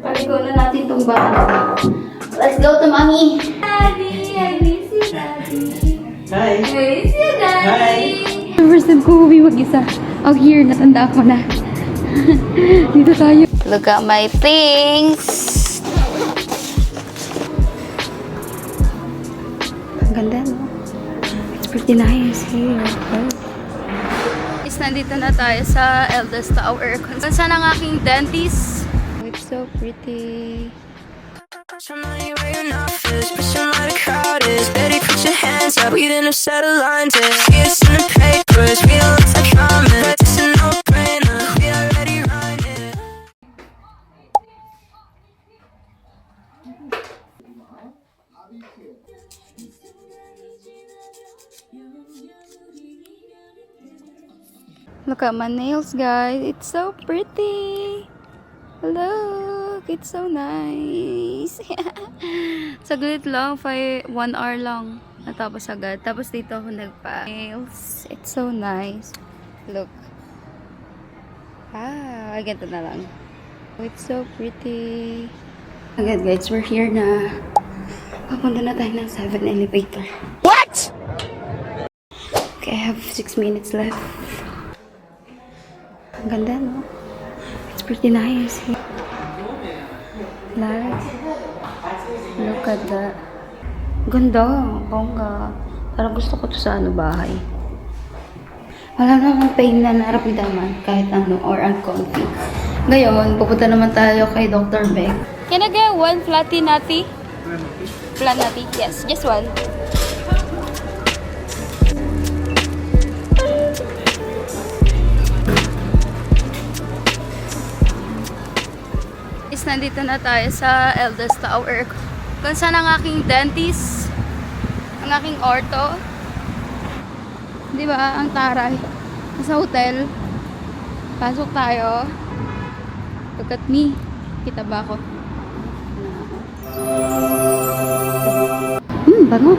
Paligo na natin itong bata. Let's go to mommy! Daddy! I miss you, Daddy! Hi! I miss you, Daddy! First time ko uwi mag-isa. Out here, natanda ko na. Dito tayo. Look at my things! Ang ganda, no? It's pretty nice here. Is nandito na tayo sa Eldest Tower. Kung saan ang aking dentist. It's so pretty. Somebody where you're not first, but somebody crowd is. Better put your hands up, we didn't settle lines. See us in the papers, we don't look like common, but it's a no-brainer, we already run it. Look at my nails, guys. It's so pretty. Look, it's so nice. Saglit lang, 1 hour lang. Natapos agad. Tapos dito ako nagpa-nails. It's so nice. Look. Ganito na lang. It's so pretty. Agad, guys, we're here na. Papunta na tayo ng 7 elevator. What? Okay, I have 6 minutes left. Ang ganda, no? It's pretty nice. Like, look at that. Ganda, bongga. Parang gusto ko to sa bahay. Wala namang pain na nararamdaman kahit ano or uncomfy. Ngayon, pupunta naman tayo kay Dr. Beck. Can I get one flatty natty? Flat natty? Yes, just one. Nandito na tayo sa Eldest Tower. Kung saan ang aking dentist, ang aking ortho. Di ba? Ang taray. Sa hotel. Pasok tayo. Look at me. Kita ba ako? Bango.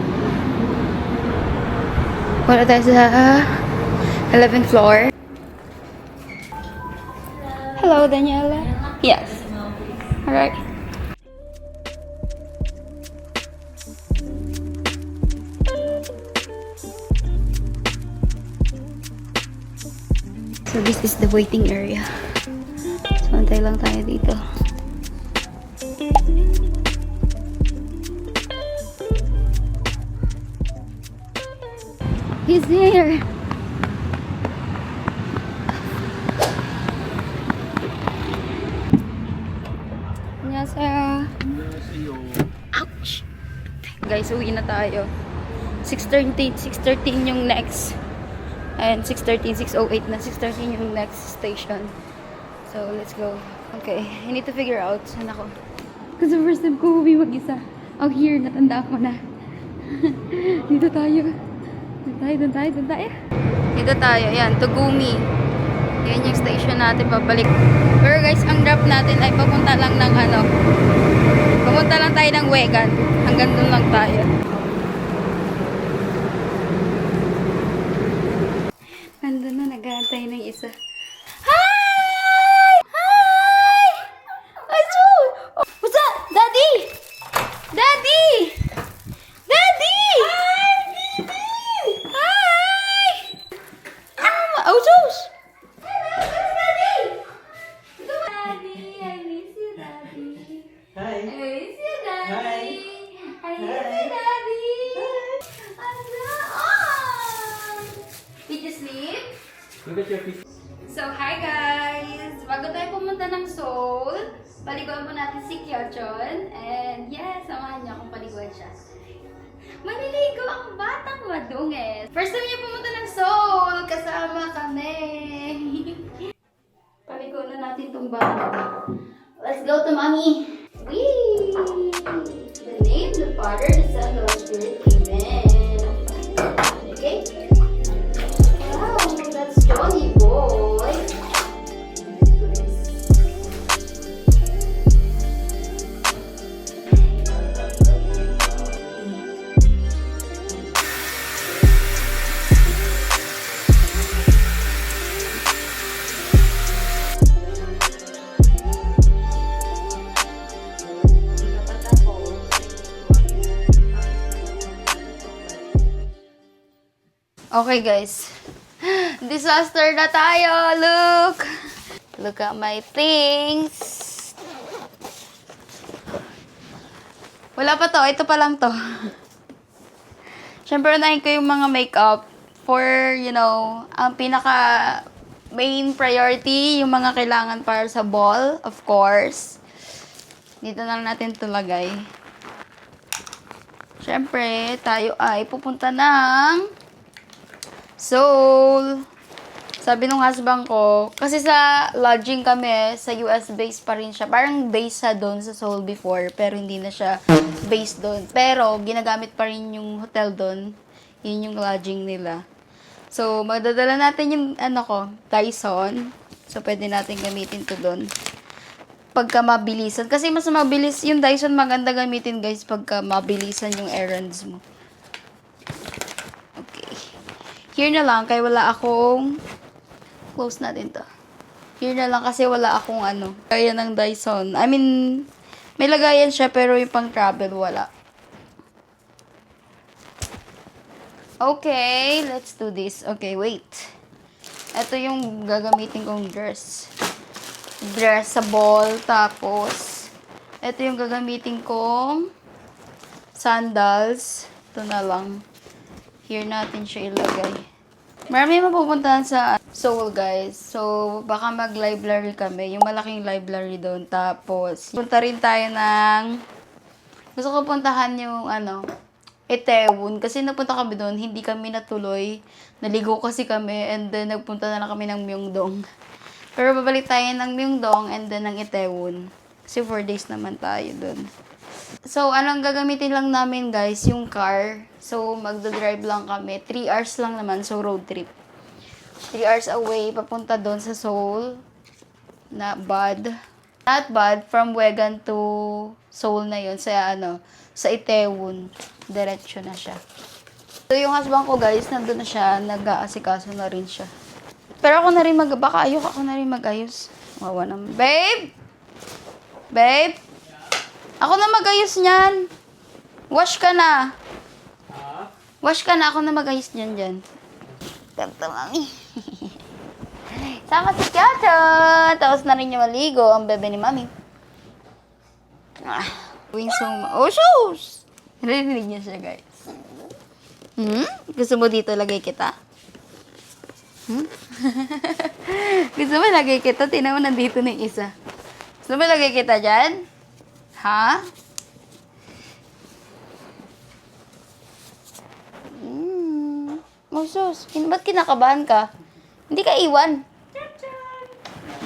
Wala tayo sa 11th floor. Hello, Daniela. Yes. Alright. So this is the waiting area. So antay lang tayo dito. He's here. Ouch! Guys, uwi na tayo. 6:13 yung next. And 6:08 na. 6:13 yung next station. So, let's go. Okay, I need to figure out saan ako. Kasi first time ko uwi mag-isa. Out here, natanda ko na. Dito tayo. Doon tayo. Dito tayo. Yan, Tugumi. Yan yung station natin pabalik. Pero guys, ang drop natin ay papunta lang ng papunta lang tayo ng Wegan. Hanggang doon lang tayo. Nandun na, nag-aantay ng isa. Hi! Hi! Achoo! What's up? Daddy! Daddy! Daddy! Hi, baby! Hi! Oh, Zeus! Daddy! Daddy, I miss you, Daddy. Hi! I miss you, Daddy. Hi. I miss you, Daddy. Did you sleep? Look at your feet. So, hi guys! Bago tayo pumunta ng Seoul, paliguan po natin si Kyochon. And yes, samahan niyo akong paliguan siya. Maliligo ang batang madungis. First time niya pumunta ng Seoul, kasama kami. Paligo na natin itong bata. Let's go to mommy! Whee! The name, the Father, the Son, the Holy Spirit. Amen. Okay? Wow, that's Johnny boy. Okay, guys. Disaster na tayo. Look. Look at my things. Wala pa to. Ito pa lang to. Siyempre, unahin ko yung mga makeup for, you know, ang pinaka main priority, yung mga kailangan para sa ball, of course. Dito na lang natin ito lagay. Siyempre, tayo ay pupunta ng Seoul. Sabi nung husband ko, kasi sa lodging kami, sa US base pa rin siya. Parang base sa doon sa Seoul before, pero hindi na siya base doon. Pero, ginagamit pa rin yung hotel doon. Yun yung lodging nila. So, magdadala natin yung, Dyson. So, pwede natin gamitin to doon. Pagka mabilisan. Kasi mas mabilis, yung Dyson maganda gamitin, guys, pagka mabilisan yung errands mo. Okay. Here na lang, kaya wala akong, close natin to. Here na lang kasi wala akong kaya ng Dyson. I mean, may lagayan siya, pero yung pang travel, wala. Okay, let's do this. Okay, wait. Ito yung gagamitin kong dress. Dressable. Tapos, ito yung gagamitin kong sandals. Ito na lang. Here natin siya ilagay. Marami mapupuntahan sa Seoul, guys. So, baka mag-library kami. Yung malaking library doon. Tapos, punta rin tayo ng... Gusto ko puntahan yung, Itaewon. Kasi napunta kami doon, hindi kami natuloy. Naligo kasi kami, and then nagpunta na lang kami ng Myeongdong. Pero babalik tayo ng Myeongdong, and then ng Itaewon. Kasi 4 days naman tayo doon. So, anong gagamitin lang namin, guys? Yung car. So, magdadrive lang kami. 3 hours lang naman, so road trip. 3 hours away, papunta doon sa Seoul. Not bad. Not bad, from Wegan to Seoul na yun. Sa Itaewon. Diretso na siya. So, yung husband ko, guys, nandun na siya. Nag-aasikaso na rin siya. Pero ako na rin baka ako na rin mag-ayos. Wawa naman. Babe! Babe! Ako na mag-ayos niyan. Wash ka na. Wash ka na. Ako na mag-ayos niyan dyan. Tanta, mami. Sama si Kyato. Tapos na rin niya maligo ang bebe ni mami. Going so oh, shoes! Narinig niya siya, guys. Gusto mo dito lagay kita? Gusto mo lagay kita? Tingnan mo, nandito na yung isa. Gusto mo lagay kita dyan? Ha? Oh, sus. Ba't kinakabahan ka? Hindi ka iwan.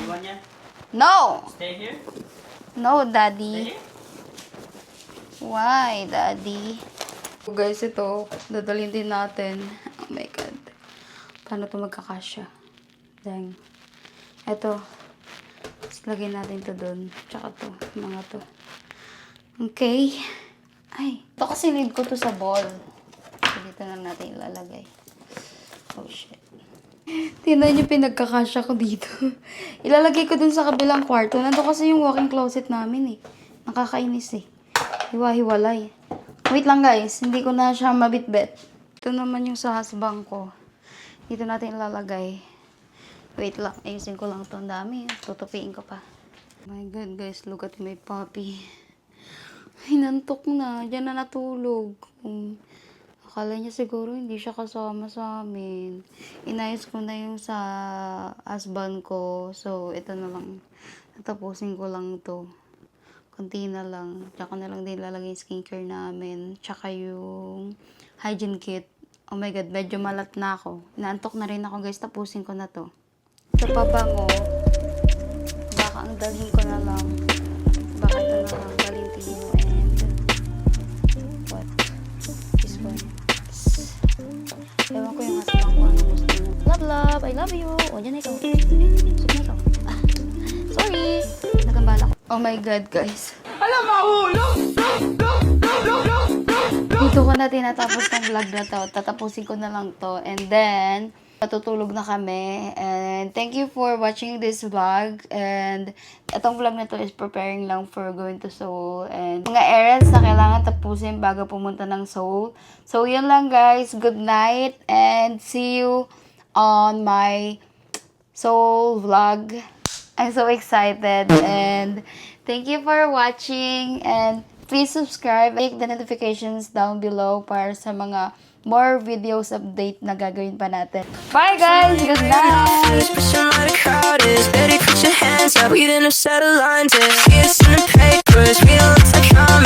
Iwan niya? No! Stay here? No, Stay Daddy. here? Why, Daddy? So guys, ito, dadalhin din natin. Oh my God. Paano ito magkakasya? Dang. Ito. Tapos lagay natin ito doon. Tsaka to, mga to. Okay. Ay, ito kasi need ko to sa ball. So, dito na natin ilalagay. Oh, shit. Tingnan niyo pinagkakasya ko dito. Ilalagay ko dun sa kabilang kwarto. Nandun kasi yung walk-in closet namin eh. Nakakainis eh. Hiwa-hiwalay. Wait lang, guys. Hindi ko na siya mabitbit. Ito naman yung sa husband ko. Dito natin ilalagay. Wait lang. Ayusin ko lang ito. Ang dami. Tutupiin ko pa. Oh my God, guys. Look at my puppy. Hinantok na. Diyan na natulog. Akala niya siguro hindi siya kasama sa amin. Inayos ko na yung sa husband ko. So, ito na lang. Natapusin ko lang to. Kunti na lang. Tsaka na lang din lalagay yung skincare namin. Tsaka yung hygiene kit. Oh my God, medyo malat na ako. Inaantok na rin ako, guys. Tapusin ko na to. Sa pabango, baka ang dalhin ko na lang. Baka ito na lang. Valentino and what? This one. Ewan ko yung husband ko. Ano gusto niya. Love, love. I love you. O, dyan na ikaw. Sige na ikaw. Sorry. Nagambala ko. Oh my God, guys. Alam, mahulog! Dito ko na tinatapos ng vlog na to. Tatapusin ko na lang to. And then, Patutulog na kami. And thank you for watching this vlog. And itong vlog na to is preparing lang for going to Seoul. And mga errands na kailangan tapusin bago pumunta ng Seoul. So, yun lang guys. Good night. And see you on my Seoul vlog. I'm so excited. And thank you for watching. And please subscribe. Click the notifications down below para sa mga more videos update na gagawin pa natin. Bye guys! Good night! Pushing like a crowd is. Better put your hands up. We didn't have settled lines. See us in the papers. We don't look like